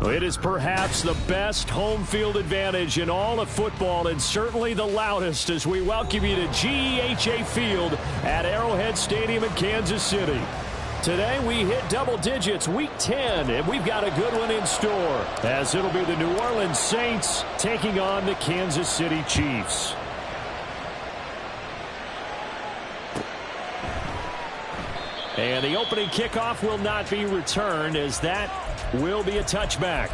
It is perhaps the best home field advantage in all of football, and certainly the loudest, as we welcome you to GEHA Field at Arrowhead Stadium in Kansas City. Today we hit double digits, week 10, and we've got a good one in store, as it'll be the New Orleans Saints taking on the Kansas City Chiefs. And the opening kickoff will not be returned, as that will be a touchback.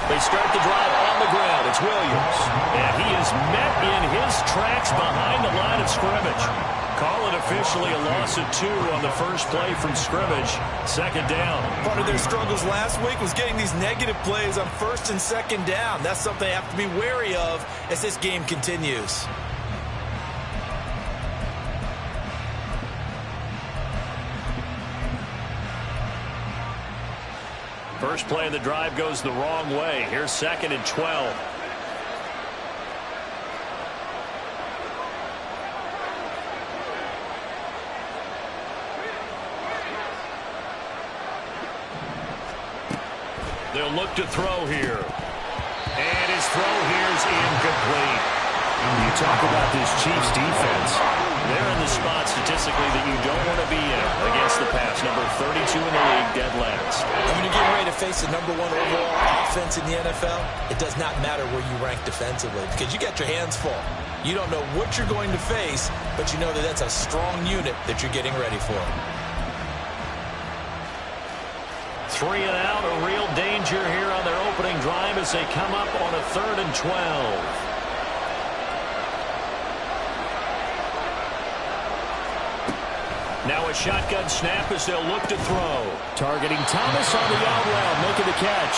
They start the drive on the ground. It's Williams. And he is met in his tracks behind the line of scrimmage. Call it officially a loss of 2 on the first play from scrimmage. Second down. Part of their struggles last week was getting these negative plays on first and second down. That's something they have to be wary of as this game continues. First play of the drive goes the wrong way. Here's 2nd and 12. They'll look to throw here. And his throw here is incomplete. You talk about this Chiefs defense. They're in the spot statistically that you don't want to be in against the pass. Number 32 in the league, dead last. When you're getting ready to face the #1 overall offense in the NFL, it does not matter where you rank defensively because you got your hands full. You don't know what you're going to face, but you know that that's a strong unit that you're getting ready for. 3 and out, a real danger here on their opening drive as they come up on a 3rd and 12. Now a shotgun snap as they'll look to throw. Targeting Thomas on the out route, making the catch.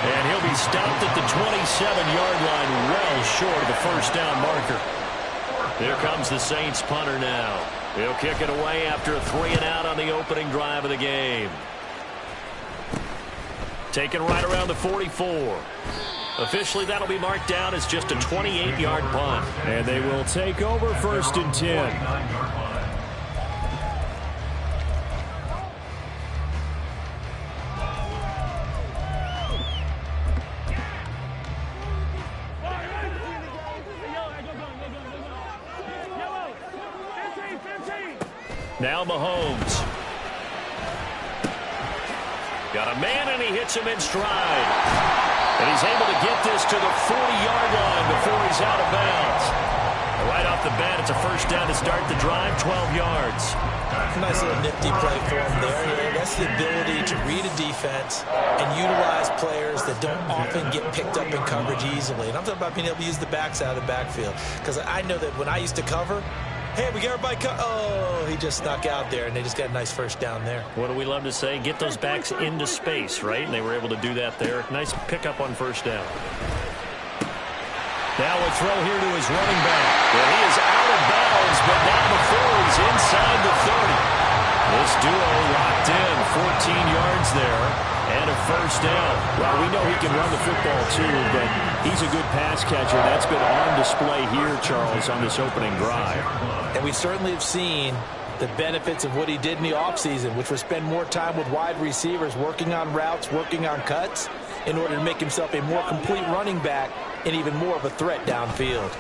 And he'll be stopped at the 27-yard line, well short of the first down marker. Here comes the Saints punter now. He'll kick it away after a 3 and out on the opening drive of the game. Taken right around the 44. Officially, that'll be marked down as just a 28-yard punt. And they will take over 1st and 10. Now Mahomes. Got a man, and he hits him in stride. And he's able to get this to the 40-yard line before he's out of bounds. Right off the bat, it's a first down to start the drive, 12 yards. Nice little nifty play for him there. That's the ability to read a defense and utilize players that don't often get picked up in coverage easily. And I'm talking about being able to use the backs out of the backfield. Because I know that when I used to cover, hey, we got everybody oh, he just snuck out there, and they just got a nice first down there. What do we love to say? Get those backs into space, right? And they were able to do that there. Nice pickup on first down. Now a throw here to his running back. Well, he is out of bounds, but not before he's inside the 30. This duo locked in, 14 yards there, and a first down. Well, we know he can run the football too, but he's a good pass catcher. That's been on display here, Charles, on this opening drive. And we certainly have seen the benefits of what he did in the offseason, which was spend more time with wide receivers, working on routes, working on cuts, in order to make himself a more complete running back and even more of a threat downfield.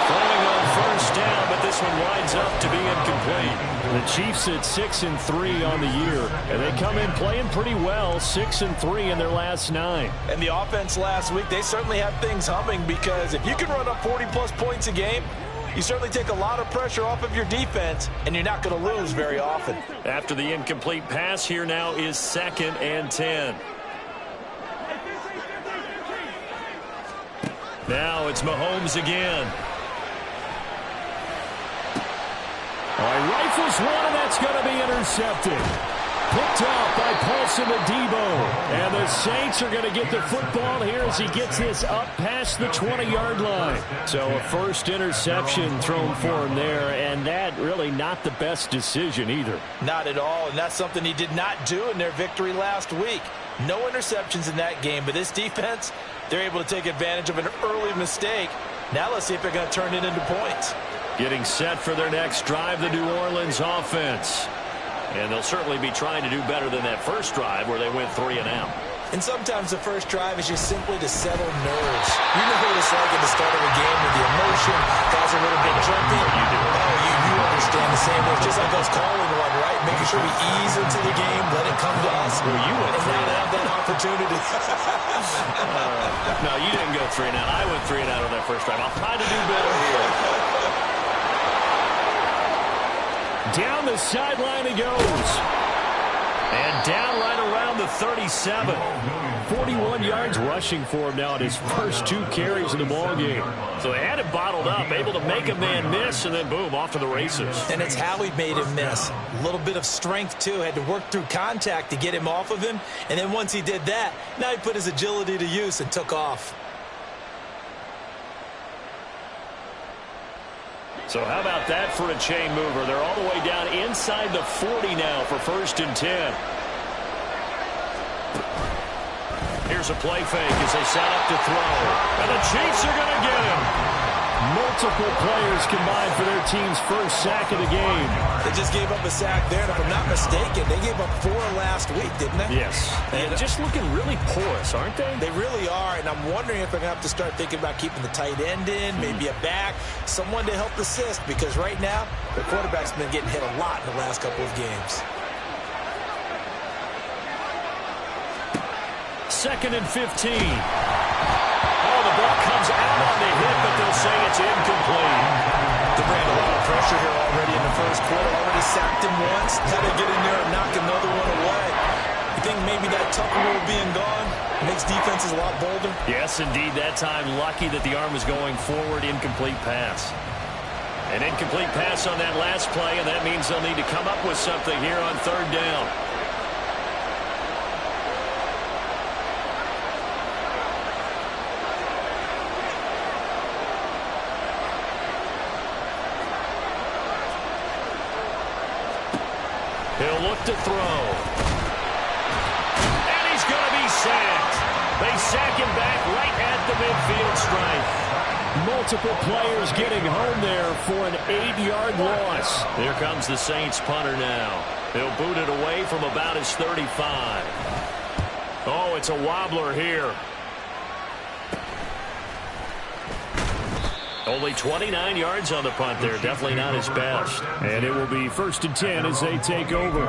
Throwing on first down, but this one winds up to be incomplete. The Chiefs at 6-3 on the year, and they come in playing pretty well, 6-3 in their last 9. And the offense last week, they certainly have things humming, because if you can run up 40-plus points a game, you certainly take a lot of pressure off of your defense, and you're not going to lose very often. After the incomplete pass, here now is 2nd and 10. Now it's Mahomes again. All right, rifles one, and that's going to be intercepted. Picked off by Paulson Adebo. And the Saints are going to get the football here as he gets this up past the 20-yard line. So a first interception thrown for him there, and that really not the best decision either. Not at all, and that's something he did not do in their victory last week. No interceptions in that game, but this defense, they're able to take advantage of an early mistake. Now let's see if they're going to turn it into points. Getting set for their next drive, the New Orleans offense. And they'll certainly be trying to do better than that first drive where they went 3 and out. And sometimes the first drive is just simply to settle nerves. You know what it's like at the start of a game with the emotion, guys are a little bit jumpy. You do. Oh, you understand the same way. It's just like us calling one, right? Making sure we ease into the game, let it come to us. Well, you went and 3 now and have that opportunity. No, you didn't go 3 and out. I went 3 and out on that first drive. I'll try to do better here. Down the sideline he goes. And down right around the 37. 41 yards rushing for him now in his first 2 carries in the ballgame. So they had it bottled up, able to make a man miss, and then boom, off to the races. And it's how he made him miss. A little bit of strength, too. Had to work through contact to get him off of him. And then once he did that, now he put his agility to use and took off. So how about that for a chain mover? They're all the way down inside the 40 now for 1st and 10. Here's a play fake as they set up to throw. And the Chiefs are going to get him. Multiple players combined for their team's first sack of the game. They just gave up a sack there, and if I'm not mistaken, they gave up 4 last week, didn't they? Yes. And just looking really porous, aren't they? They really are, and I'm wondering if they're going to have to start thinking about keeping the tight end in, maybe a back, someone to help assist, because right now, the quarterback's been getting hit a lot in the last couple of games. 2nd and 15. The ball comes out on the hit, but they'll say it's incomplete. They ran a lot of pressure here already in the first quarter. Already sacked him once. Had to get in there and knock another one away. You think maybe that Tucker rule being gone makes defenses a lot bolder? Yes, indeed. That time, lucky that the arm was going forward. Incomplete pass. An incomplete pass on that last play, and that means they'll need to come up with something here on 3rd down. He'll look to throw. And he's going to be sacked. They sack him back right at the midfield stripe. Multiple players getting home there for an 8-yard loss. Here comes the Saints punter now. He'll boot it away from about his 35. Oh, it's a wobbler here. Only 29 yards on the punt there. Definitely not his best. And it will be 1st and 10 as they take over.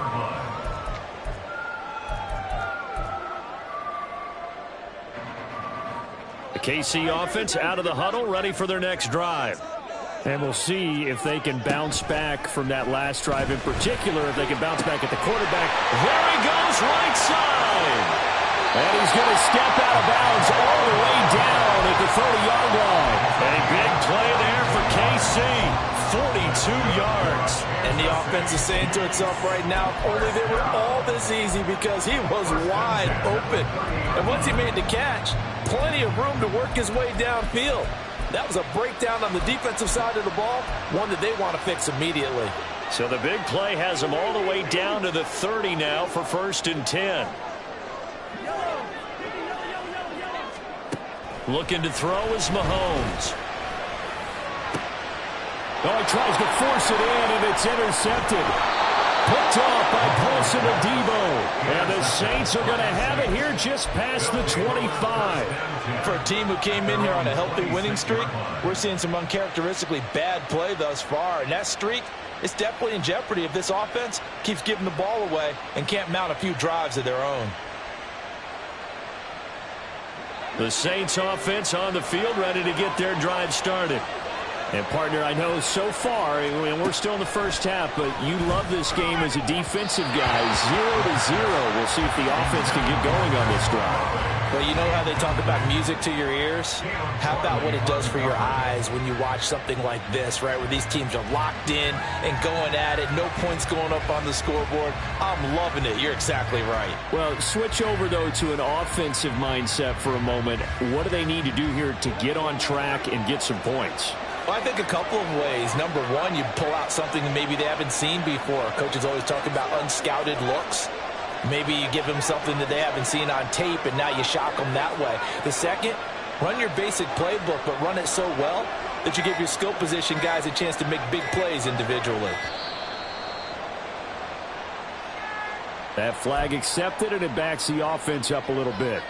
The KC offense out of the huddle, ready for their next drive. And we'll see if they can bounce back from that last drive in particular, if they can bounce back at the quarterback. There he goes, right side. And he's going to step out of bounds all the way down at the 30-yard line. A big play there for KC. 42 yards. And the offense is saying to itself right now, only they were all this easy because he was wide open. And once he made the catch, plenty of room to work his way downfield. That was a breakdown on the defensive side of the ball, one that they want to fix immediately. So the big play has them all the way down to the 30 now for 1st and 10. Looking to throw is Mahomes. Oh, he tries to force it in, and it's intercepted. Picked off by Paulson Adebo. And the Saints are going to have it here just past the 25. For a team who came in here on a healthy winning streak, we're seeing some uncharacteristically bad play thus far. And that streak is definitely in jeopardy if this offense keeps giving the ball away and can't mount a few drives of their own. The Saints offense on the field, ready to get their drive started. And, partner, I know so far, and we're still in the first half, but you love this game as a defensive guy. 0-0. We'll see if the offense can get going on this drive. Well, you know how they talk about music to your ears? How about what it does for your eyes when you watch something like this, right, where these teams are locked in and going at it, no points going up on the scoreboard? I'm loving it. You're exactly right. Well, switch over, though, to an offensive mindset for a moment. What do they need to do here to get on track and get some points? Well, I think a couple of ways. Number one, you pull out something that maybe they haven't seen before. Coaches always talk about unscouted looks. Maybe you give them something that they haven't seen on tape, and now you shock them that way. The second, run your basic playbook, but run it so well that you give your skill position guys a chance to make big plays individually. That flag accepted, and it backs the offense up a little bit.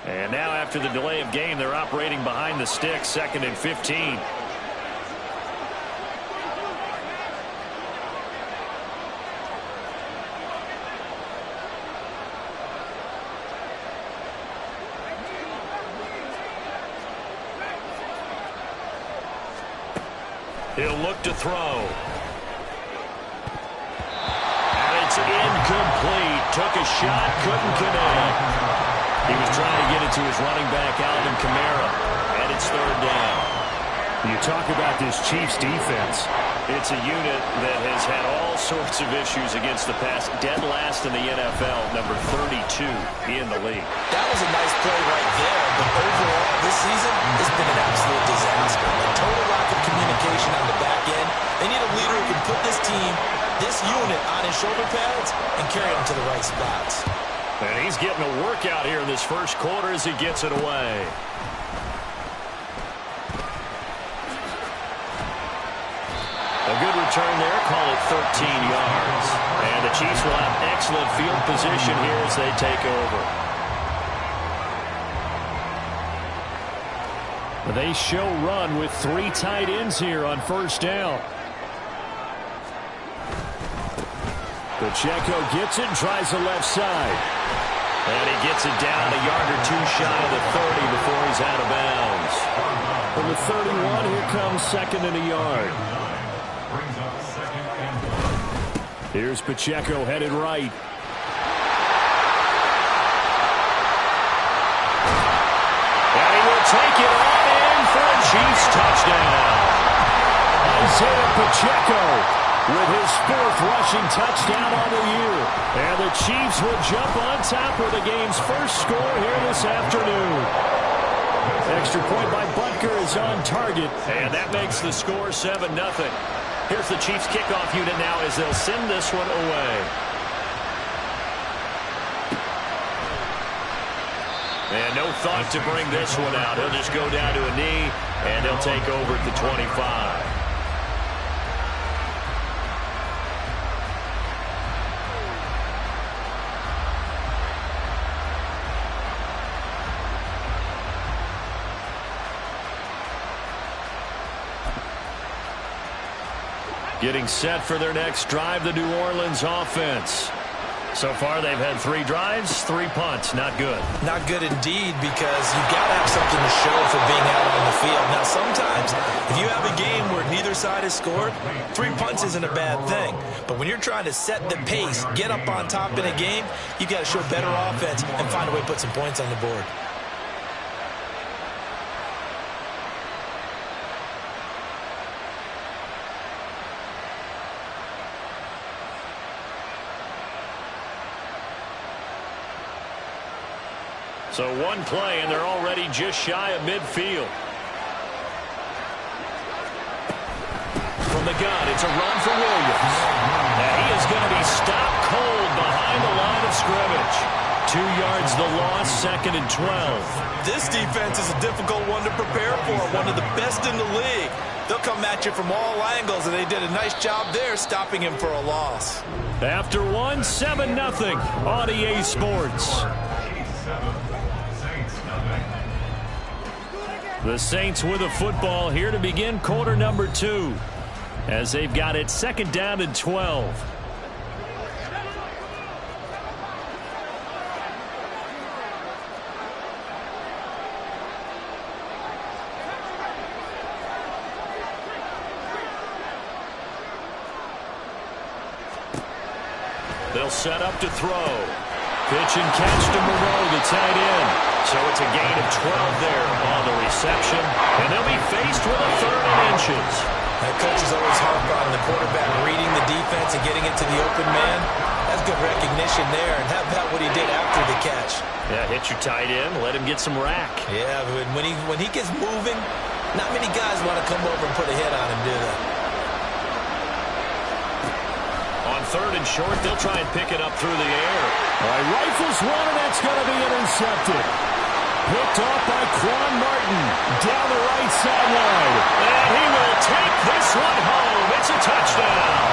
And now after the delay of game, they're operating behind the sticks, 2nd and 15. He'll look to throw. And it's incomplete. Took a shot, couldn't connect. He was trying to get it to his running back, Alvin Kamara, and it's 3rd down. You talk about this Chiefs defense. It's a unit that has had all sorts of issues against the pass. Dead last in the NFL, number 32 in the league. That was a nice play right there, but overall this season has been an absolute disaster. A total lack of communication on the back end. They need a leader who can put this team, this unit, on his shoulder pads and carry them to the right spots. And he's getting a workout here in this first quarter as he gets it away. A good return there, call it 13 yards. And the Chiefs will have excellent field position here as they take over. They show run with 3 tight ends here on 1st down. Pacheco gets it and tries the left side. And he gets it down a yard or 2 shy of the 30 before he's out of bounds. From the 31, here comes 2nd and a yard. Here's Pacheco headed right. And he will take it on in for a Chiefs touchdown. Isaiah Pacheco with his 4th rushing touchdown on the year. And the Chiefs will jump on top with the game's first score here this afternoon. Extra point by Butker is on target. And that makes the score 7-0. Here's the Chiefs kickoff unit now as they'll send this one away. And no thought to bring this one out. He'll just go down to a knee, and he'll take over at the 25. Getting set for their next drive, the New Orleans offense. So far, they've had 3 drives, 3 punts. Not good. Not good indeed, because you've got to have something to show for being out on the field. Now, sometimes, if you have a game where neither side has scored, 3 punts isn't a bad thing. But when you're trying to set the pace, get up on top in a game, you've got to show better offense and find a way to put some points on the board. So 1 play, and they're already just shy of midfield. From the gun, it's a run for Williams. And he is going to be stopped cold behind the line of scrimmage. 2 yards the loss, 2nd and 12. This defense is a difficult one to prepare for, one of the best in the league. They'll come at you from all angles, and they did a nice job there stopping him for a loss. After 1, 7-0 on EA Sports. The Saints with a football here to begin quarter number 2 as they've got it 2nd down and 12. They'll set up to throw. Pitch and catch to Moreau, the tight end. So it's a gain of 12 there on the reception. And they'll be faced with a 3rd and inches. That coach is always harp on the quarterback reading the defense and getting it to the open man. That's good recognition there. And how about what he did after the catch? Yeah, hit your tight end, let him get some rack. Yeah, when he gets moving, not many guys want to come over and put a hit on him, do they? On 3rd and short, they'll try and pick it up through the air. All right, rifles one, and that's going to be intercepted. Picked off by Quan Martin down the right sideline. And he will take this one home. It's a touchdown.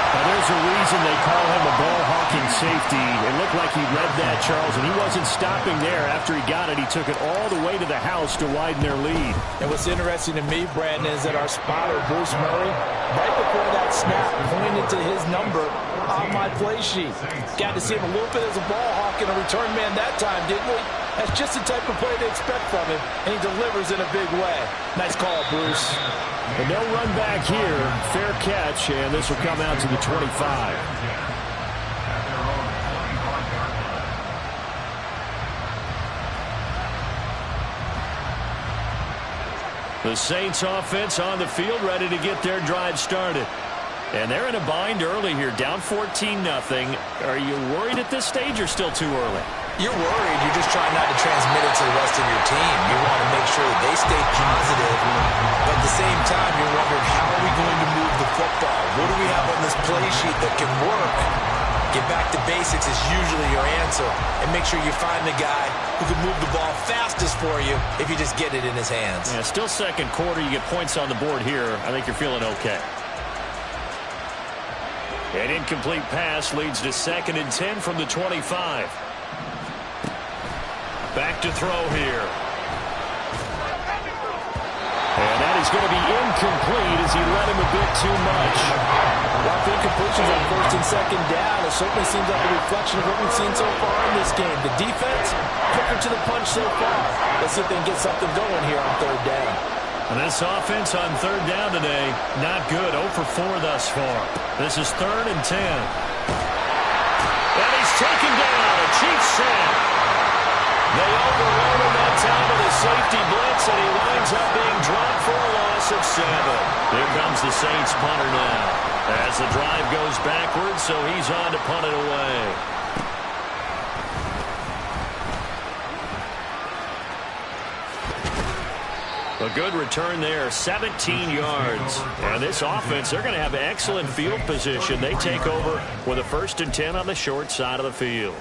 Now, there's a reason they call him a ball-hawking safety. It looked like he read that, Charles, and he wasn't stopping there. After he got it, he took it all the way to the house to widen their lead. And what's interesting to me, Brandon, is that our spotter, Bruce Murray, right before that snap, pointed to his number on my play sheet. Got to see him a little bit as a ball hawk and a return man that time, didn't we? That's just the type of play they expect from him, and he delivers in a big way. Nice call, Bruce. And no run back here. Fair catch, and this will come out to the 25. The Saints offense on the field, ready to get their drive started. And they're in a bind early here, down 14-0. Are you worried at this stage or still too early? You're worried. You're just trying not to transmit it to the rest of your team. You want to make sure that they stay positive. But at the same time, you're wondering, how are we going to move the football? What do we have on this play sheet that can work? Get back to basics is usually your answer. And make sure you find the guy who can move the ball fastest for you if you just get it in his hands. Yeah, still second quarter. You get points on the board here. I think you're feeling okay. An incomplete pass leads to 2nd and 10 from the 25. Back to throw here. And that is going to be incomplete as he led him a bit too much. Rough incompletions on 1st and 2nd down. It certainly seems like a reflection of what we've seen so far in this game. The defense, quicker to the punch so far. Let's see if they can get something going here on 3rd down. And this offense on 3rd down today, not good. 0 for 4 thus far. This is 3rd and 10. And he's taken down. A Chiefs sack. They overrun him that time with a safety blitz, and he winds up being dropped for a loss of 7. Here comes the Saints punter now. As the drive goes backwards, so he's on to punt it away. A good return there, 17 yards. And this offense, they're going to have excellent field position. They take over with a 1st and 10 on the short side of the field.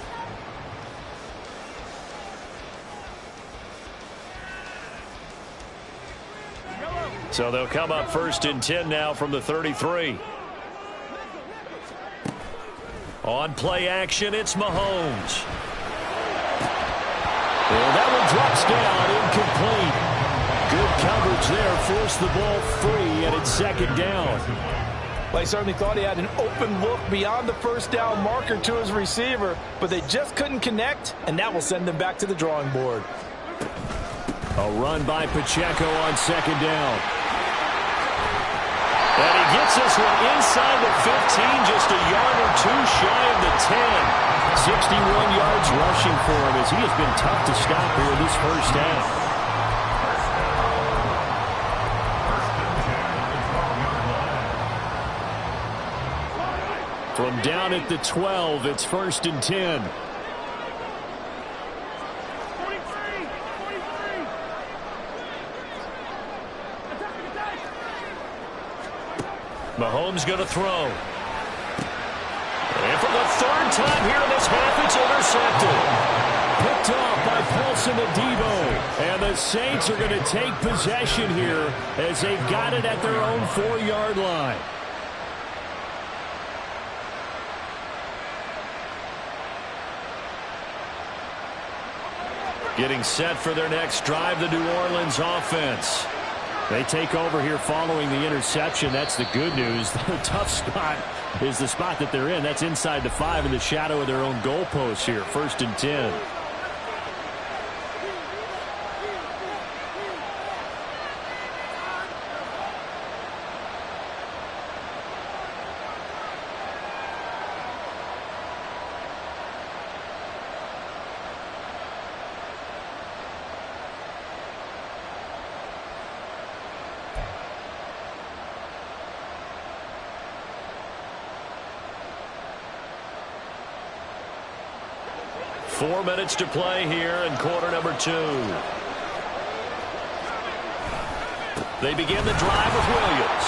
So they'll come up 1st and 10 now from the 33. On play action, it's Mahomes. And that one drops down, incomplete. Good coverage there, forced the ball free, and it's 2nd down. Well, he certainly thought he had an open look beyond the 1st down marker to his receiver, but they just couldn't connect, and that will send them back to the drawing board. A run by Pacheco on 2nd down. And he gets this one inside the 15, just a yard or two shy of the 10. 61 yards rushing for him as he has been tough to stop here this 1st half. From down at the 12, it's 1st and 10. Mahomes going to throw. And for the 3rd time here in this half, it's intercepted. Picked off by Paulson Adebo. And the Saints are going to take possession here as they've got it at their own 4-yard line. Getting set for their next drive, the New Orleans offense. They take over here following the interception. That's the good news. The tough spot is the spot that they're in. That's inside the 5 in the shadow of their own goalpost here. 1st and 10. 4 minutes to play here in quarter number 2. They begin the drive with Williams.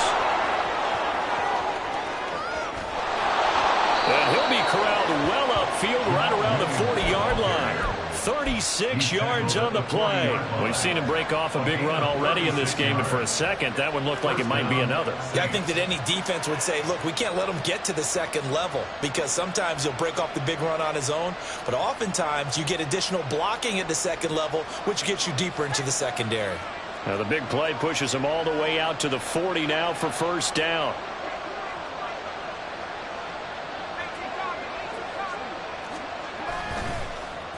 And he'll be corralled well upfield right around the 40-yard line. 36 yards on the play. We've seen him break off a big run already in this game, and for a second, that one looked like it might be another. Yeah, I think that any defense would say, look, we can't let him get to the second level, because sometimes he'll break off the big run on his own, but oftentimes you get additional blocking at the second level, which gets you deeper into the secondary. Now the big play pushes him all the way out to the 40 now for first down.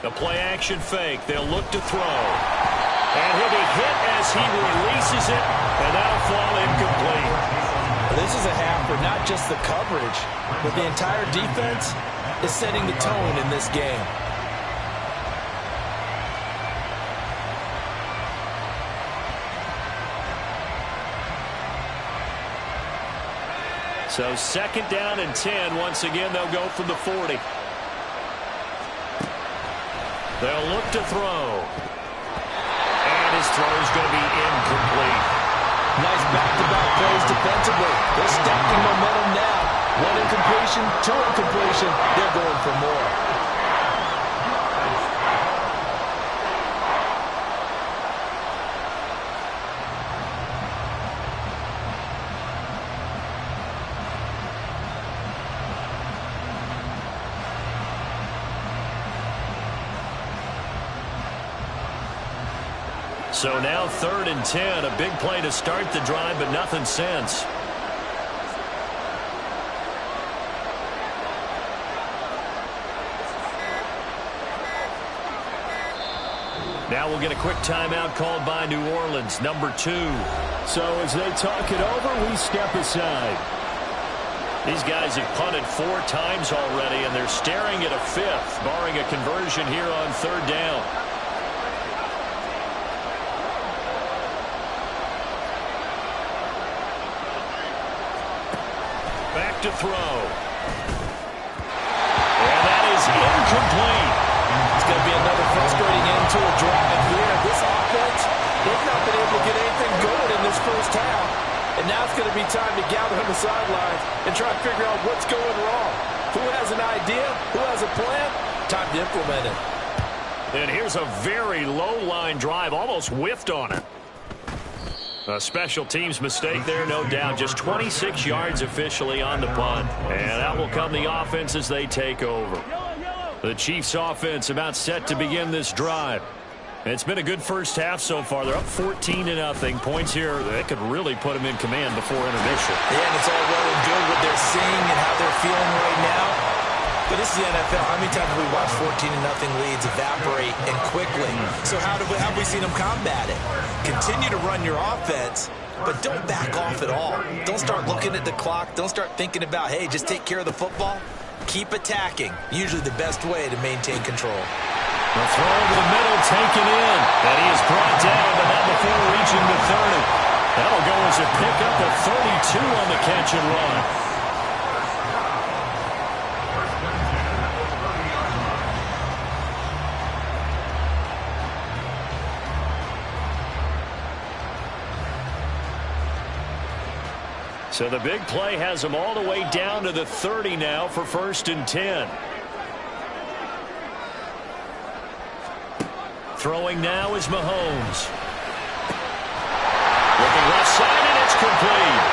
The play-action fake. They'll look to throw. And he'll be hit as he releases it, and that'll fall incomplete. This is a half where not just the coverage, but the entire defense is setting the tone in this game. So second down and 10. Once again, they'll go from the 40. They'll look to throw. And his throw is going to be incomplete. Nice back-to-back plays defensively. They're stacking momentum now. 1 incompletion, 2 incompletion. They're going for more. So now 3rd and 10. A big play to start the drive, but nothing since. Now we'll get a quick timeout called by New Orleans, number 2. So as they talk it over, we step aside. These guys have punted 4 times already, and they're staring at a 5th, barring a conversion here on 3rd down. To throw. And that is incomplete. It's going to be another frustrating end to a drive here. This offense, they've not been able to get anything going in this first half. And now it's going to be time to gather on the sidelines and try to figure out what's going wrong. Who has an idea? Who has a plan? Time to implement it. And here's a very low-line drive, almost whiffed on it. A special teams mistake there, no doubt. Just 26 yards officially on the punt. And out will come the offense as they take over. The Chiefs offense about set to begin this drive. It's been a good first half so far. They're up 14-0. Points here, they could really put them in command before intermission. Yeah, and it's all well and good what they're seeing and how they're feeling right now. But this is the NFL. How many times have we watched 14-0 leads evaporate and quickly? So how have we seen them combat it? Continue to run your offense, but don't back off at all. Don't start looking at the clock. Don't start thinking about, hey, just take care of the football. Keep attacking. Usually the best way to maintain control. The throw over the middle, taken in. And he is brought down, but not before reaching the 30. That'll go as a pickup of 32 on the catch and run. So the big play has them all the way down to the 30 now for 1st and 10. Throwing now is Mahomes. Looking left side, and it's complete.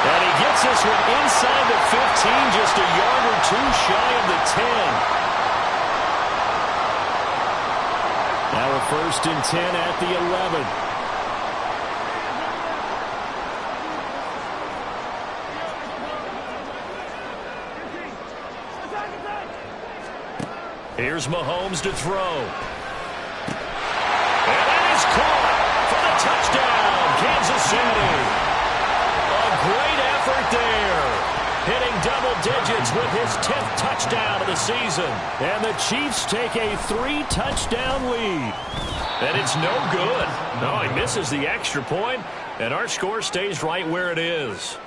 And he gets this one inside the 15, just a yard or 2 shy of the 10. Now a 1st and 10 at the 11. Here's Mahomes to throw. And that is caught for the touchdown, Kansas City. A great effort there. Hitting double digits with his 10th touchdown of the season. And the Chiefs take a 3-touchdown lead. And it's no good. No, he misses the extra point, and our score stays right where it is.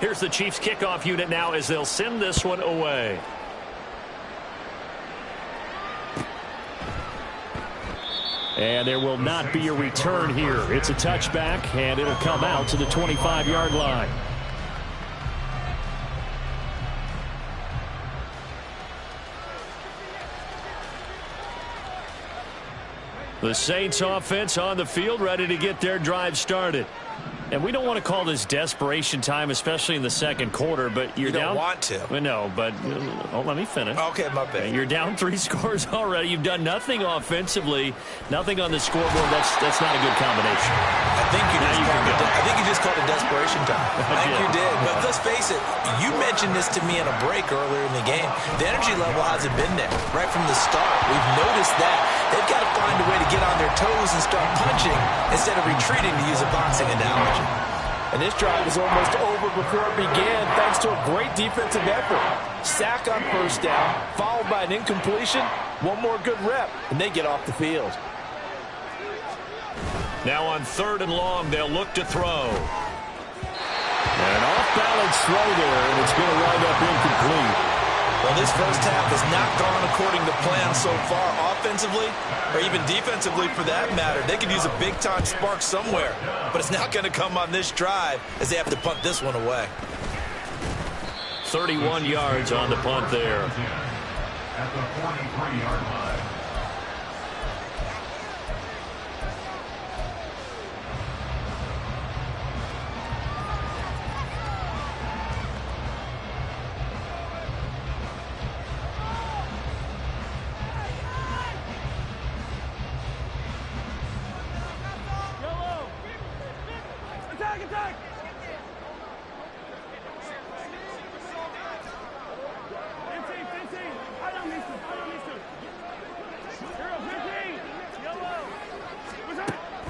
Here's the Chiefs kickoff unit now as they'll send this one away. And there will not be a return here. It's a touchback, and it'll come out to the 25-yard line. The Saints offense on the field, ready to get their drive started. And we don't want to call this desperation time, especially in the second quarter, but you're down. You don't want to. No, but let me finish. Okay, my bad. You're down 3 scores already. You've done nothing offensively, nothing on the scoreboard. That's not a good combination. I think you just called it desperation time. I think you did. But let's face it, you mentioned this to me in a break earlier in the game. The energy level hasn't been there right from the start. We've noticed that. They've got to find a way to get on their toes and start punching instead of retreating, to use a boxing analogy. And this drive is almost over before it began thanks to a great defensive effort. Sack on first down, followed by an incompletion. One more good rep, and they get off the field. Now on 3rd and long, they'll look to throw. An off-balance throw there, and it's going to wind up incomplete. Well, this first half has not gone according to plan so far, offensively or even defensively for that matter. They could use a big-time spark somewhere, but it's not going to come on this drive as they have to punt this one away. 31 yards on the punt there. At the 43-yard line.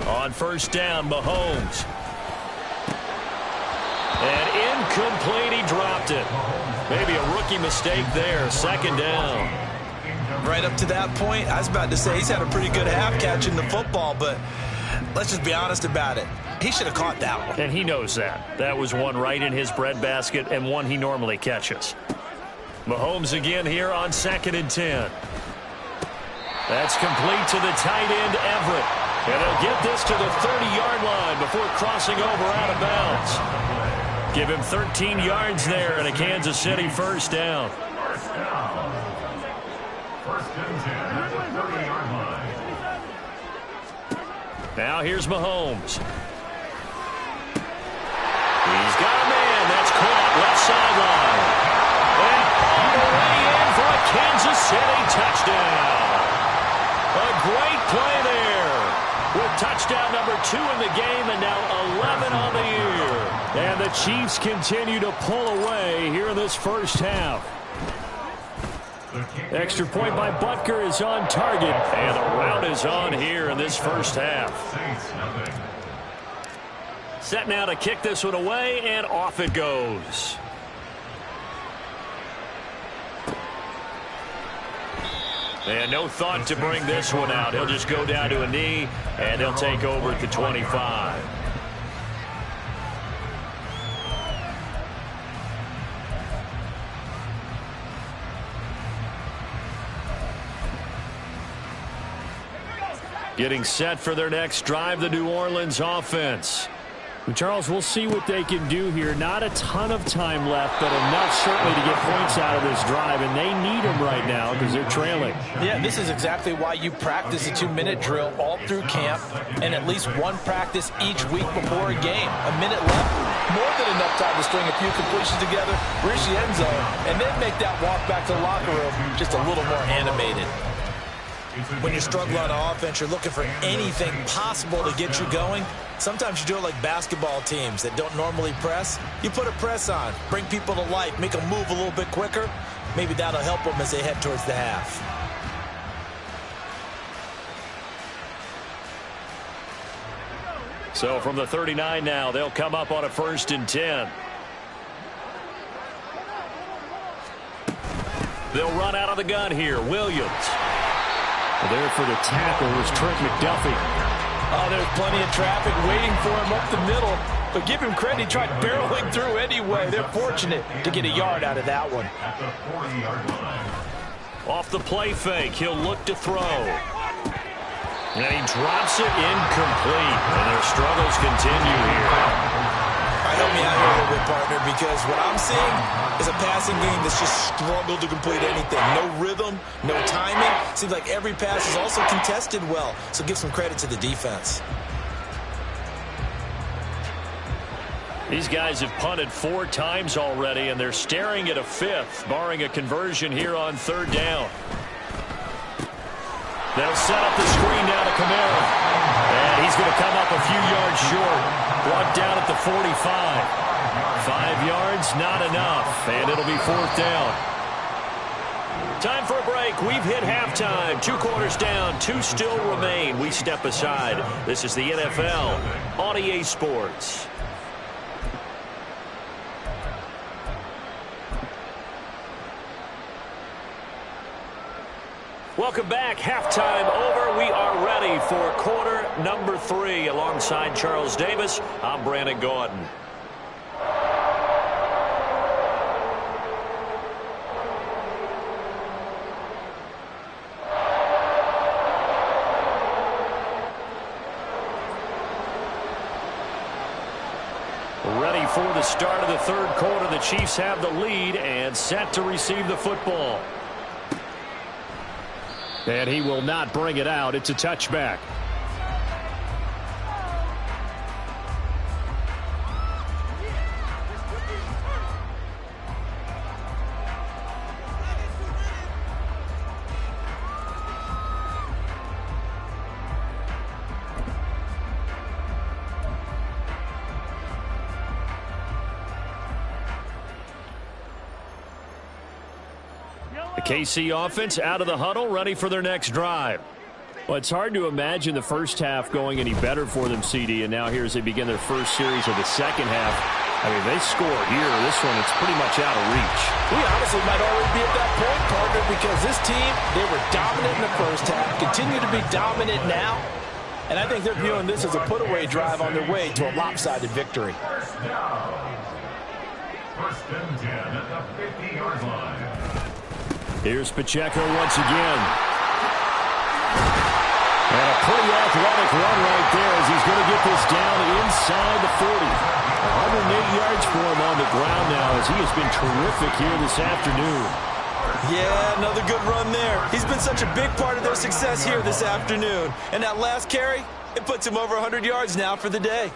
On first down, Mahomes. And incomplete, he dropped it. Maybe a rookie mistake there, 2nd down. Right up to that point, I was about to say he's had a pretty good half catching the football, but let's just be honest about it. He should have caught that one. And he knows that. That was one right in his breadbasket and one he normally catches. Mahomes again here on 2nd and 10. That's complete to the tight end, Everett. And he'll get this to the 30-yard line before crossing over out of bounds. Give him 13 yards there and a Kansas City first down. Now here's Mahomes. He's got a man. That's caught left sideline. And all the way in for a Kansas City touchdown. A great play there. With touchdown number 2 in the game and now 11 on the year. And the Chiefs continue to pull away here in this first half. Extra point by Butker is on target. And the rout is on here in this first half. Set now to kick this one away, and off it goes. And no thought to bring this one out. He'll just go down to a knee, and he'll take over at the 25. Getting set for their next drive, the New Orleans offense. Charles, we'll see what they can do here. Not a ton of time left, but enough certainly to get points out of this drive, and they need them right now because they're trailing. Yeah, this is exactly why you practice a 2-minute drill all through camp and at least one practice each week before a game. A minute left, more than enough time to string a few completions together, reach the end zone, and then make that walk back to the locker room just a little more animated. When you struggle on offense, you're looking for anything possible to get you going. Sometimes you do it like basketball teams that don't normally press. You put a press on, bring people to life, make them move a little bit quicker. Maybe that'll help them as they head towards the half. So from the 39 now, they'll come up on a 1st and 10. They'll run out of the gun here. Williams. There for the tackle was Trent McDuffie. Oh, there's plenty of traffic waiting for him up the middle. but give him credit. He tried barreling through anyway. They're fortunate to get a yard out of that one. Off the play fake, he'll look to throw. And he drops it incomplete. And their struggles continue here. Help me out here a little bit, partner, because what I'm seeing is a passing game that's just struggled to complete anything. No rhythm, no timing. Seems like every pass is also contested well, so give some credit to the defense. These guys have punted 4 times already, and they're staring at a 5th, barring a conversion here on 3rd down. They'll set up the screen now to Kamara. And he's going to come up a few yards short. Brought down at the 45. 5 yards, not enough. And it'll be 4th down. Time for a break. We've hit halftime. 2 quarters down. 2 still remain. We step aside. This is the NFL on EA Sports. Welcome back. Halftime over. We are ready for quarter number 3. Alongside Charles Davis, I'm Brandon Gaudin. Ready for the start of the 3rd quarter. The Chiefs have the lead and set to receive the football. And he will not bring it out. It's a touchback. KC offense out of the huddle, ready for their next drive. Well, it's hard to imagine the first half going any better for them, CD, and now here as they begin their first series of the second half. I mean, they score here. This one, it's pretty much out of reach. We honestly might already be at that point, partner, because this team, they were dominant in the first half, continue to be dominant now, and I think they're viewing this as a put-away drive on their way to a lopsided victory. First and 10 at the 50-yard line. Here's Pacheco once again. And a pretty athletic run right there as he's going to get this down inside the 40. 108 yards for him on the ground now as he has been terrific here this afternoon. Yeah, another good run there. He's been such a big part of their success here this afternoon. And that last carry, it puts him over 100 yards now for the day.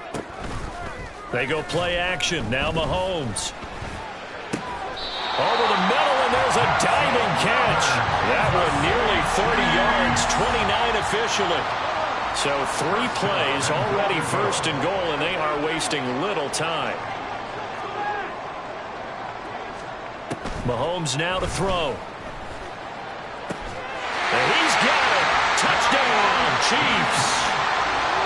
They go play action. Now Mahomes. Over the middle, and there's a diving catch. That one nearly 30 yards, 29 officially. So 3 plays, already 1st and goal, and they are wasting little time. Mahomes now to throw. And he's got it. Touchdown, Chiefs.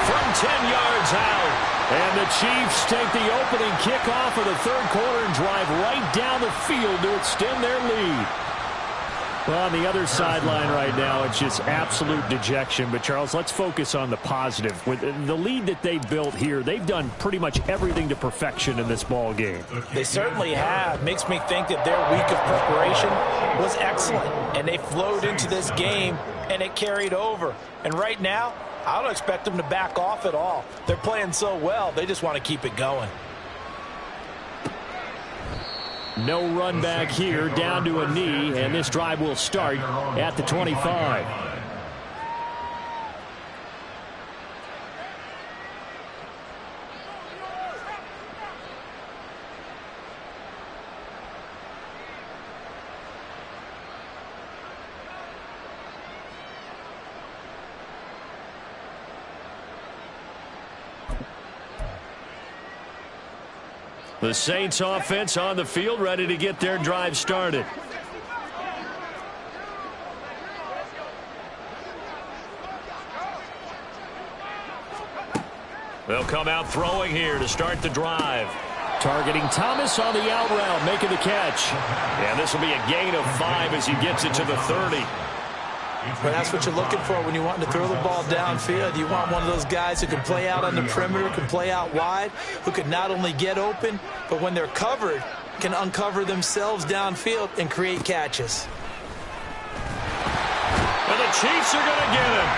From 10 yards out. And the Chiefs take the opening kickoff of the 3rd quarter and drive right down the field to extend their lead. Well, on the other sideline right now, it's just absolute dejection. But, Charles, let's focus on the positive. With the lead that they built here, they've done pretty much everything to perfection in this ball game. They certainly have. Makes me think that their week of preparation was excellent. And they flowed into this game, and it carried over. And right now, I don't expect them to back off at all. They're playing so well, they just want to keep it going. No run back here, down to a knee, and this drive will start at the 25. The Saints offense on the field, ready to get their drive started. They'll come out throwing here to start the drive. Targeting Thomas on the out route, making the catch. And this will be a gain of 5 as he gets it to the 30. But that's what you're looking for when you want to throw the ball downfield. You want one of those guys who can play out on the perimeter, can play out wide, who can not only get open, but when they're covered, can uncover themselves downfield and create catches. And the Chiefs are going to get him.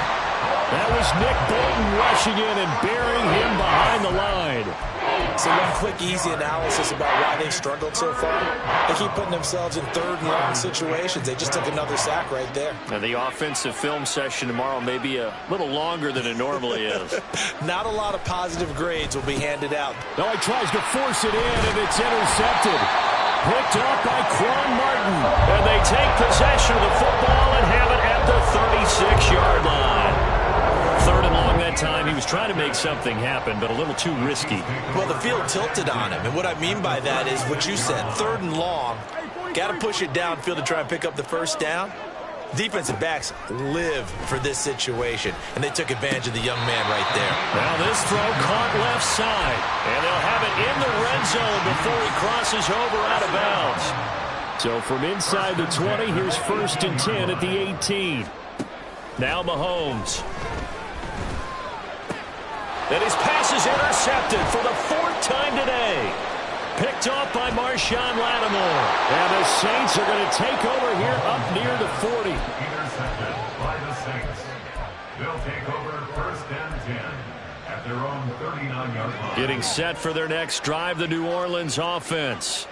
That was Nick Bolton rushing in and burying him behind the line. So one quick, easy analysis about why they've struggled so far. They keep putting themselves in third and long situations. They just took another sack right there. And the offensive film session tomorrow may be a little longer than it normally is. Not a lot of positive grades will be handed out. Now he tries to force it in, and it's intercepted. Picked up by Quan Martin. And they take possession of the football and have it at the 36-yard line. Third and long that time. He was trying to make something happen, but a little too risky. Well, the field tilted on him, and what I mean by that is what you said. Third and long, got to push it downfield to try and pick up the first down. Defensive backs live for this situation, and they took advantage of the young man right there. Now this throw caught left side, and they'll have it in the red zone before he crosses over out of bounds. So from inside the 20, here's 1st and 10 at the 18. Now Mahomes. And his pass is intercepted for the 4th time today. Picked off by Marshawn Lattimore. And the Saints are going to take over here up near the 40. Intercepted by the Saints. They'll take over 1st and 10 at their own 39-yard line. Getting set for their next drive, the New Orleans offense.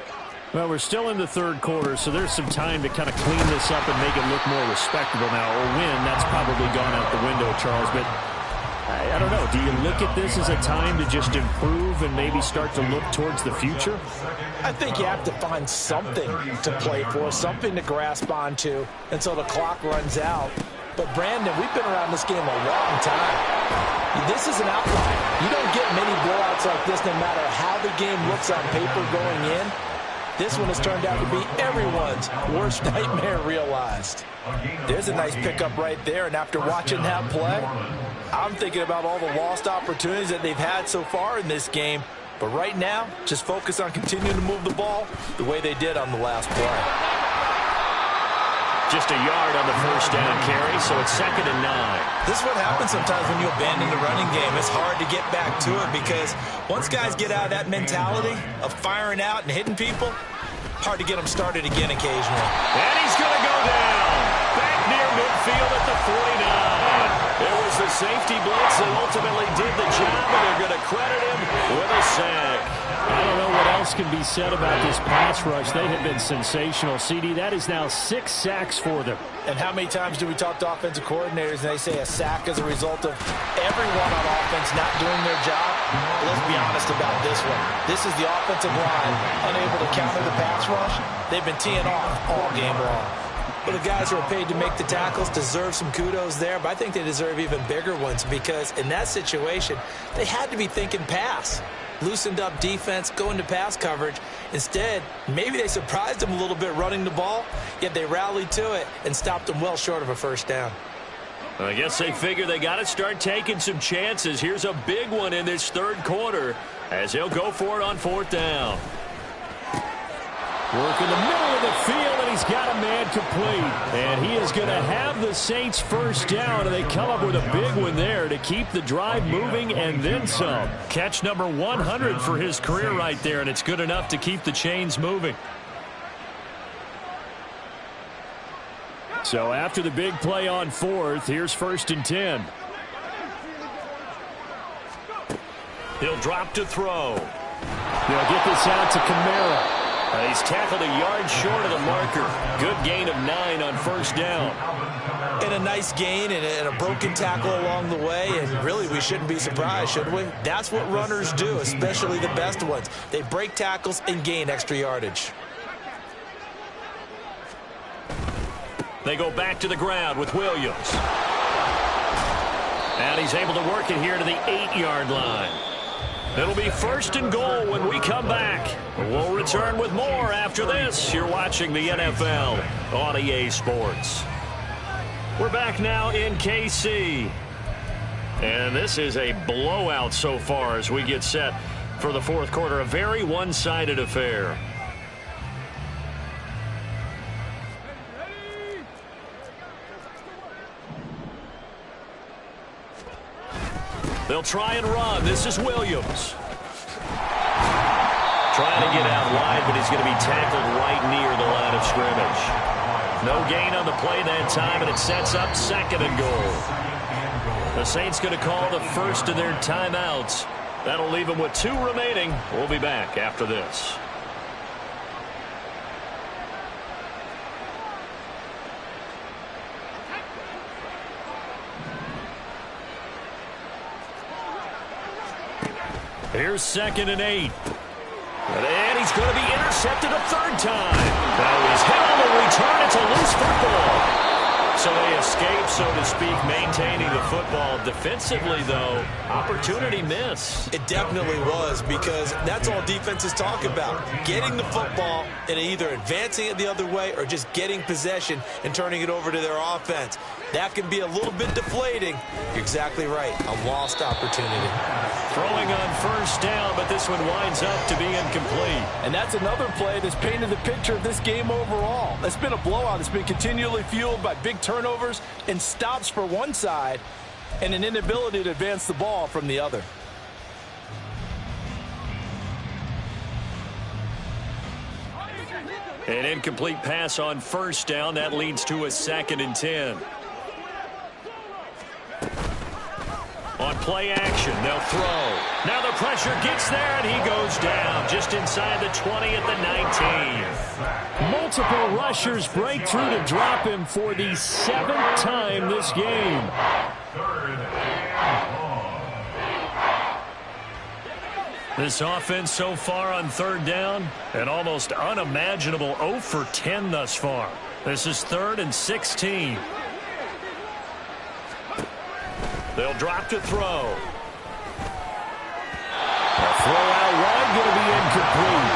Well, we're still in the third quarter, so there's some time to kind of clean this up and make it look more respectable now. Or win, that's probably gone out the window, Charles. But I don't know. Do you look at this as a time to just improve and maybe start to look towards the future? I think you have to find something to play for, something to grasp onto until the clock runs out. But, Brandon, we've been around this game a long time. This is an outlier. You don't get many blowouts like this no matter how the game looks on paper going in. This one has turned out to be everyone's worst nightmare realized. There's a nice pickup right there, and after watching that play, I'm thinking about all the lost opportunities that they've had so far in this game. But right now, just focus on continuing to move the ball the way they did on the last play. Just a yard on the first down carry, so it's 2nd and 9. This is what happens sometimes when you abandon the running game. It's hard to get back to it because once guys get out of that mentality of firing out and hitting people, hard to get them started again occasionally. And he's going to go down. Back near midfield at the 49. It was the safety blitz that ultimately did the job, and they're going to credit him with a sack. I don't know what else can be said about this pass rush. They have been sensational. CD, that is now 6 sacks for them. And how many times do we talk to offensive coordinators and they say a sack is a result of everyone on offense not doing their job? Let's be honest about this one. This is the offensive line unable to counter the pass rush. They've been teeing off all game long. Well, the guys who are paid to make the tackles deserve some kudos there, but I think they deserve even bigger ones because in that situation, they had to be thinking pass. Loosened up defense, going to pass coverage. Instead, maybe they surprised them a little bit running the ball, yet they rallied to it and stopped them well short of a first down. Well, I guess they figure they got to start taking some chances. Here's a big one in this third quarter as he'll go for it on 4th down. Work in the middle of the field, and he's got a man complete. And he is going to have the Saints first down, and they come up with a big one there to keep the drive moving and then some. Catch number 100 for his career right there, and it's good enough to keep the chains moving. So after the big play on 4th, here's 1st and 10. He'll drop to throw. They'll get this out to Kamara. He's tackled a yard short of the marker. Good gain of 9 on first down. And a nice gain and a broken tackle along the way, and really we shouldn't be surprised, should we? That's what runners do, especially the best ones. They break tackles and gain extra yardage. They go back to the ground with Williams. And he's able to work it here to the 8-yard line. It'll be 1st and goal when we come back. We'll return with more after this. You're watching the NFL on EA Sports. We're back now in KC. And this is a blowout so far as we get set for the fourth quarter. A very one-sided affair. They'll try and run. This is Williams. Trying to get out wide, but he's going to be tackled right near the line of scrimmage. No gain on the play that time, and it sets up 2nd and goal. The Saints going to call the first of their timeouts. That'll leave them with 2 remaining. We'll be back after this. Here's 2nd and 8. And he's going to be intercepted a 3rd time. Now he's hit on the return. It's a loose football. So they escape, so to speak, maintaining the football. Defensively, though, opportunity miss. It definitely was, because that's all defenses talk about. Getting the football and either advancing it the other way or just getting possession and turning it over to their offense. That can be a little bit deflating. You're exactly right. A lost opportunity. Throwing on 1st down, but this one winds up to be incomplete. And that's another play that's painted the picture of this game overall. It's been a blowout. It's been continually fueled by big turnovers and stops for one side and an inability to advance the ball from the other. An incomplete pass on 1st down. That leads to a 2nd and 10. On play action, they'll throw. Now the pressure gets there, and he goes down just inside the 20 at the 19. Multiple rushers break through to drop him for the 7th time this game. This offense so far on 3rd down, an almost unimaginable 0 for 10 thus far. This is 3rd and 16. They'll drop to throw. A throw out wide, going to be incomplete.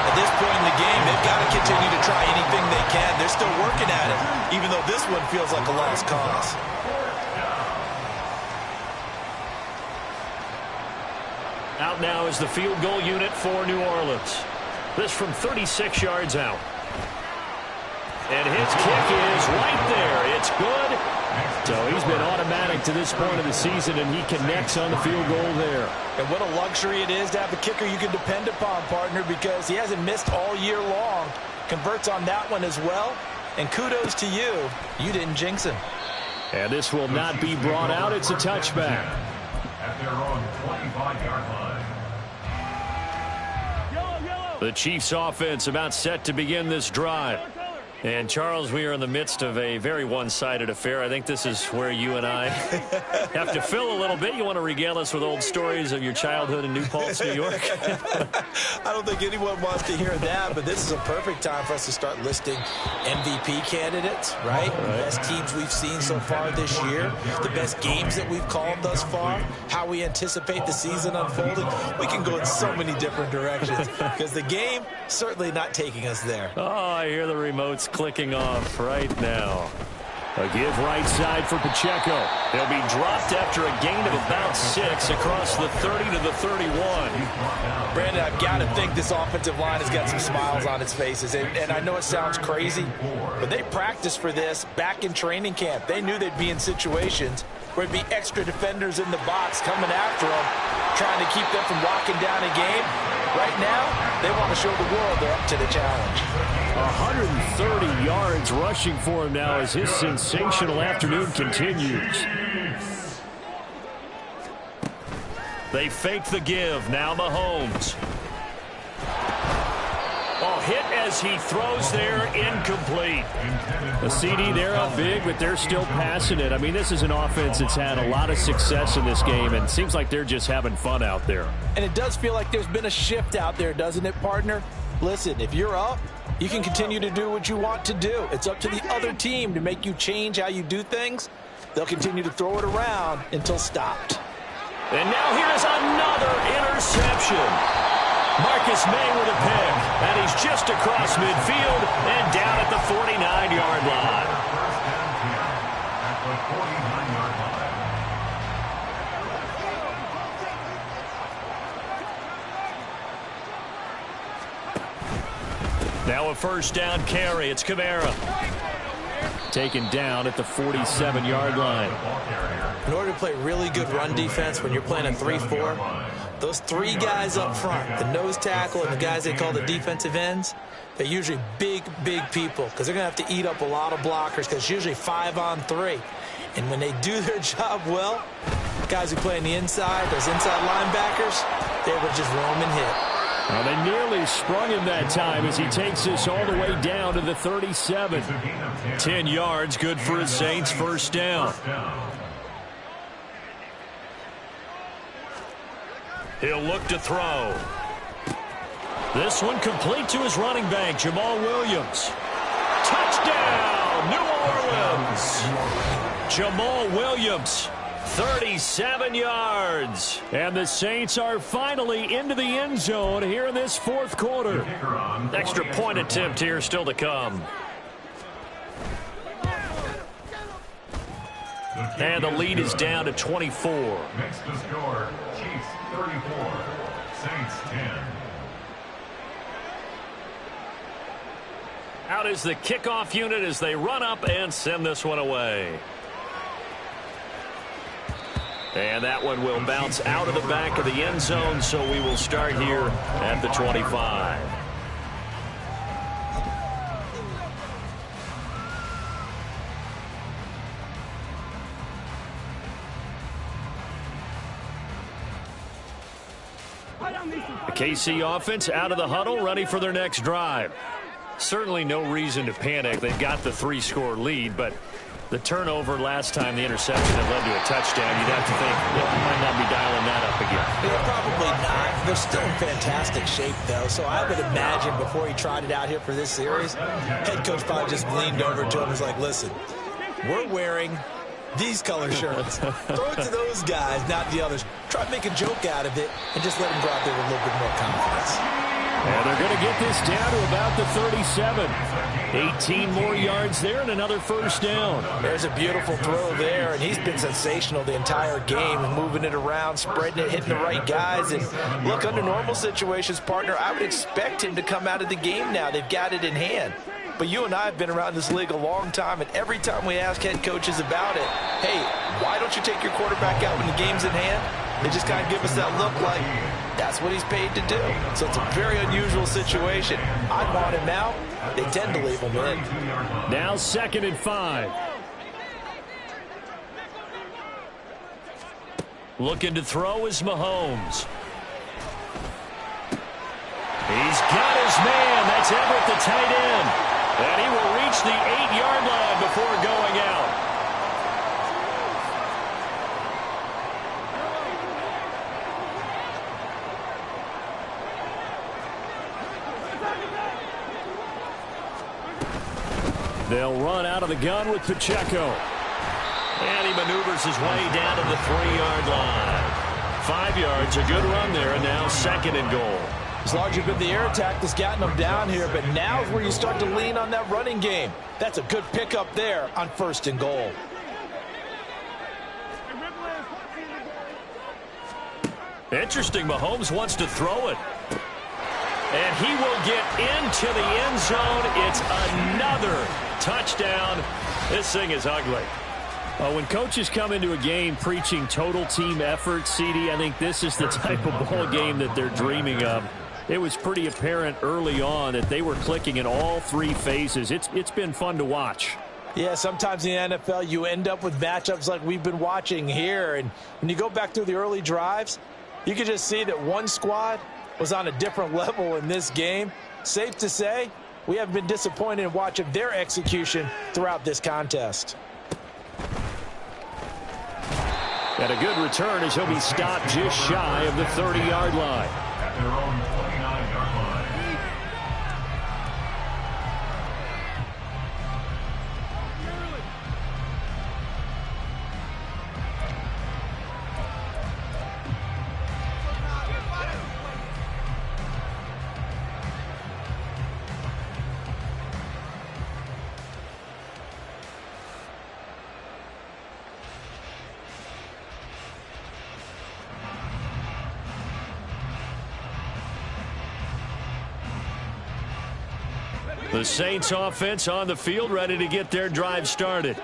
At this point in the game, they've got to continue to try anything they can. They're still working at it, even though this one feels like a lost cause. Out now is the field goal unit for New Orleans. This from 36 yards out. And his kick is right there. It's good. So he's been automatic to this point of the season, and he connects on the field goal there. And what a luxury it is to have a kicker you can depend upon, partner, because he hasn't missed all year long. Converts on that one as well. And kudos to you. You didn't jinx him. And this will not be brought out. It's a touchback. At their own 25-yard line. The Chiefs offense about set to begin this drive. And, Charles, we are in the midst of a very one-sided affair. I think this is where you and I have to fill a little bit. You want to regale us with old stories of your childhood in New Paltz, New York? I don't think anyone wants to hear that, but this is a perfect time for us to start listing MVP candidates, right? The best teams we've seen so far this year, the best games that we've called thus far, how we anticipate the season unfolding. We can go in so many different directions because the game certainly not taking us there. Oh, I hear the remotes clicking off right now. A give right side for Pacheco. He'll be dropped after a gain of about 6 across the 30 to the 31. Brandon, I've got to think this offensive line has got some smiles on its faces. And I know it sounds crazy, but they practiced for this back in training camp. They knew they'd be in situations where it'd be extra defenders in the box coming after them, trying to keep them from locking down a game. Right now, they want to show the world they're up to the challenge. 130 yards rushing for him now as his sensational afternoon continues. They fake the give. Now Mahomes. Oh, hit as he throws there, incomplete. The CD, they're up big, but they're still passing it. I mean, this is an offense that's had a lot of success in this game, and it seems like they're just having fun out there. And it does feel like there's been a shift out there, doesn't it, partner? Listen, if you're up, you can continue to do what you want to do. It's up to the other team to make you change how you do things. They'll continue to throw it around until stopped. And now here's another interception. Marcus May with a pick, and he's just across midfield and down at the 49-yard line. At the 49-yard line. Now a first down carry. It's Kamara. taken down at the 47-yard line. In order to play really good run defense when you're playing a 3-4, those three guys up front, the nose tackle and the guys they call the defensive ends, they're usually big, big people because they're going to have to eat up a lot of blockers because it's usually 5-on-3. And when they do their job well, guys who play on the inside, those inside linebackers, they're able to just roam and hit. Well, they nearly sprung him that time as he takes this all the way down to the 37. 10 yards, good for his Saints, first down. He'll look to throw. This one complete to his running back, Jamal Williams. Touchdown, New Orleans. Jamal Williams, 37 yards. And the Saints are finally into the end zone here in this fourth quarter. Extra point attempt here still to come. And the lead is down to 24. Next to score, Chiefs 34, Saints 10. Out is the kickoff unit as they run up and send this one away. And that one will bounce out of the back of the end zone, so we will start here at the 25. The KC offense out of the huddle, ready for their next drive. Certainly no reason to panic. They've got the 3-score lead, but the turnover last time, the interception that led to a touchdown, you'd have to think they might not be dialing that up again. Yeah, probably not. They're still in fantastic shape, though, so I would imagine before he tried it out here for this series, head coach probably just leaned over to him and was like, listen, we're wearing these color shirts. Throw it to those guys, not the others. Try to make a joke out of it and just let them go out there with a little bit more confidence. And they're going to get this down to about the 37. 18 more yards there and another first down. There's a beautiful throw there, and he's been sensational the entire game, moving it around, spreading it, hitting the right guys. And look, under normal situations, partner, I would expect him to come out of the game now. They've got it in hand. But you and I have been around this league a long time, and every time we ask head coaches about it, hey, why don't you take your quarterback out when the game's in hand? They just kind of give us that look like that's what he's paid to do. So it's a very unusual situation. I want him out. They tend to leave him in. Now 2nd and 5. Looking to throw is Mahomes. He's got his man. That's Everett, the tight end. And he will reach the 8-yard line before going out. They'll run out of the gun with Pacheco. And he maneuvers his way down to the 3-yard line. 5 yards, a good run there, and now 2nd and goal. It's largely been the air attack that's gotten them down here, but now is where you start to lean on that running game. That's a good pickup there on 1st and goal. Interesting, Mahomes wants to throw it. And he will get into the end zone. It's another touchdown. This thing is ugly. When coaches come into a game preaching total team effort, CD, I think this is the type of ball game that they're dreaming of. It was pretty apparent early on that they were clicking in all 3 phases. It's been fun to watch. Yeah, sometimes in the NFL you end up with matchups like we've been watching here. And when you go back through the early drives, you can just see that one squad was on a different level in this game. Safe to say, we have been disappointed in watching their execution throughout this contest. And a good return as he'll be stopped just shy of the 30-yard line. At their own 29-yard line. The Saints offense on the field, ready to get their drive started.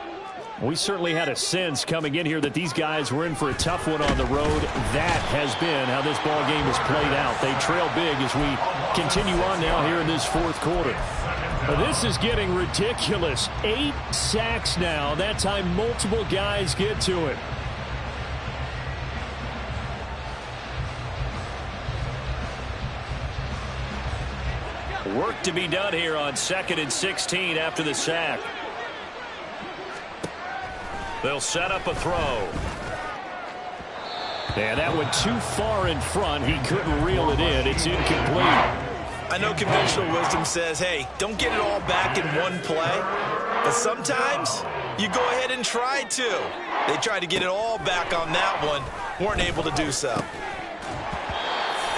We certainly had a sense coming in here that these guys were in for a tough one on the road. That has been how this ball game has played out. They trail big as we continue on now here in this fourth quarter. This is getting ridiculous. 8 sacks now. That time multiple guys get to it. Work to be done here on 2nd and 16 after the sack. They'll set up a throw. And that went too far in front. He couldn't reel it in. It's incomplete. I know conventional wisdom says, hey, don't get it all back in one play. But sometimes you go ahead and try to. They tried to get it all back on that one. Weren't able to do so.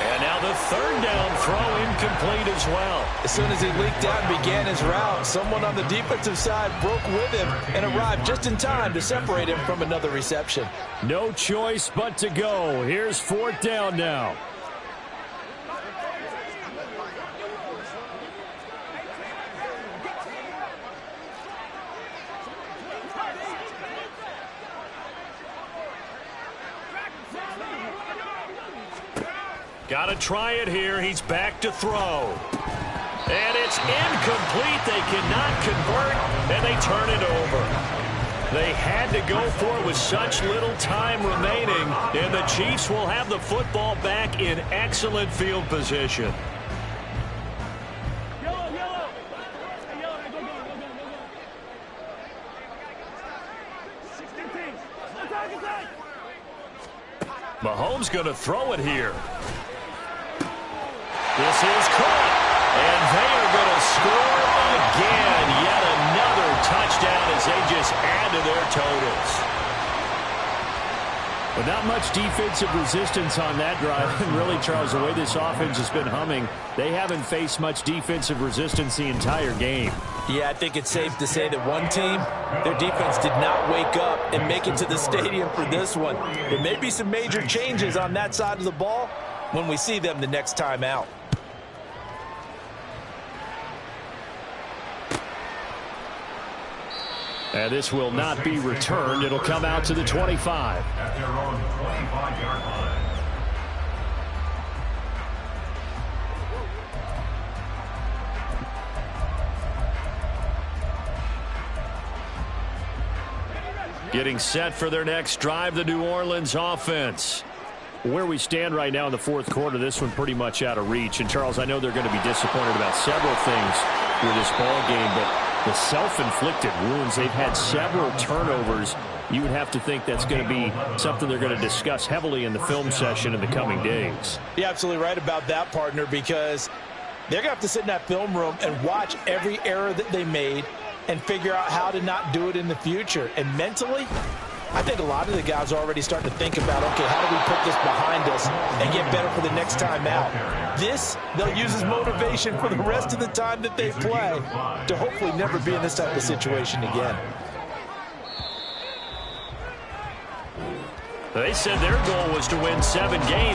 And now the 3rd down throw incomplete as well. As soon as he leaked out and began his route, someone on the defensive side broke with him and arrived just in time to separate him from another reception. No choice but to go. Here's 4th down now. Got to try it here. He's back to throw. And it's incomplete. They cannot convert, and they turn it over. They had to go for it with such little time remaining, and the Chiefs will have the football back in excellent field position. Mahomes going to throw it here. This is caught, and they are going to score again. Yet another touchdown as they just add to their totals. But not much defensive resistance on that drive. And really, Charles, the way this offense has been humming, they haven't faced much defensive resistance the entire game. Yeah, I think it's safe to say that one team, their defense did not wake up and make it to the stadium for this one. There may be some major changes on that side of the ball when we see them the next time out. And this will not be returned. It'll come out to the 25. At their own 25-yard line. Getting set for their next drive, the New Orleans offense. Where we stand right now in the fourth quarter, this one pretty much out of reach. And, Charles, I know they're going to be disappointed about several things with this ball game, but the self-inflicted wounds, they've had several turnovers. You would have to think that's going to be something they're going to discuss heavily in the film session in the coming days. You're absolutely right about that, partner, because they're going to have to sit in that film room and watch every error that they made and figure out how to not do it in the future. And mentally, I think a lot of the guys are already starting to think about, okay, how do we put this behind us and get better for the next time out? This, they'll use as motivation for the rest of the time that they play to hopefully never be in this type of situation again. They said their goal was to win 7 games.